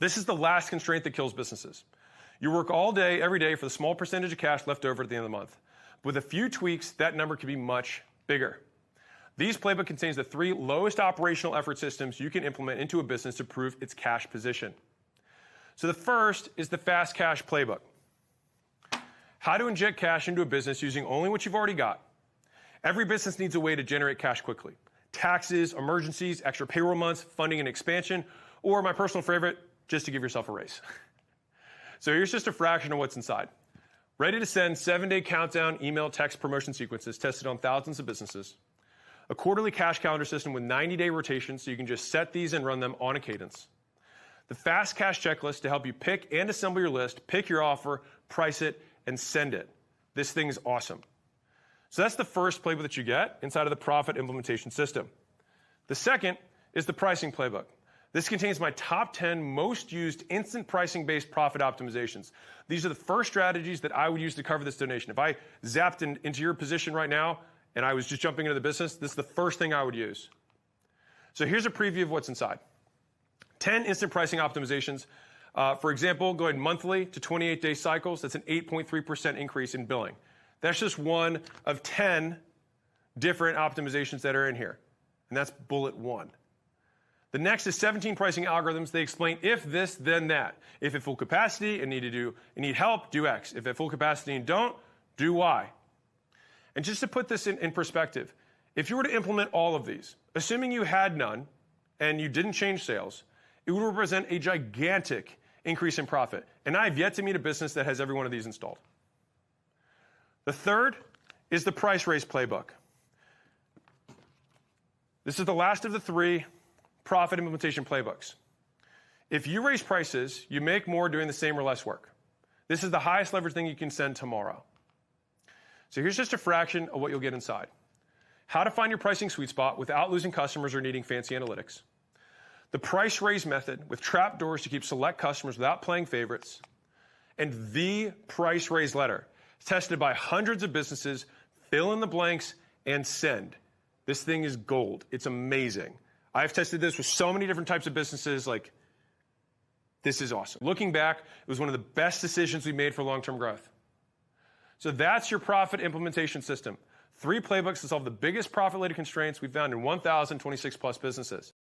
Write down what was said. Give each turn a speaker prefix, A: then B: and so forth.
A: This is the last constraint that kills businesses. You work all day, every day for the small percentage of cash left over at the end of the month. With a few tweaks, that number can be much bigger. These playbook contains the 3 lowest operational effort systems you can implement into a business to improve its cash position. So the first is the Fast Cash Playbook. How to inject cash into a business using only what you've already got. Every business needs a way to generate cash quickly. Taxes, emergencies, extra payroll months, funding and expansion, or my personal favorite, just to give yourself a raise. So here's just a fraction of what's inside. Ready to send 7-day countdown email text promotion sequences tested on thousands of businesses. A quarterly cash calendar system with 90-day rotations so you can just set these and run them on a cadence. The Fast Cash Checklist to help you pick and assemble your list, pick your offer, price it, and send it. This thing is awesome. So that's the first playbook that you get inside of the Profit Implementation System. The second is the Pricing Playbook. This contains my top 10 most used instant pricing-based profit optimizations. These are the first strategies that I would use to cover this donation. If I zapped into your position right now and I was just jumping into the business, this is the first thing I would use. So here's a preview of what's inside. 10 instant pricing optimizations. For example, going monthly to 28-day cycles, that's an 8.3% increase in billing. That's just one of 10 different optimizations that are in here. And that's bullet 1. The next is 17 pricing algorithms. They explain if this, then that. If at full capacity and need help, do X. If at full capacity and don't, do Y. And just to put this in perspective, if you were to implement all of these, assuming you had none and you didn't change sales, it would represent a gigantic increase in profit. And I have yet to meet a business that has every one of these installed. The third is the Price Raise Playbook. This is the last of the 3 profit implementation playbooks. If you raise prices, you make more doing the same or less work. This is the highest leverage thing you can send tomorrow. So here's just a fraction of what you'll get inside. How to find your pricing sweet spot without losing customers or needing fancy analytics. The price raise method with trap doors to keep select customers without playing favorites. And the price raise letter, tested by hundreds of businesses, fill in the blanks, and send. This thing is gold. It's amazing. I've tested this with so many different types of businesses. This is awesome. Looking back, it was one of the best decisions we made for long-term growth. So that's your profit implementation system. 3 playbooks to solve the biggest profit-related constraints we've found in 1,026 plus businesses.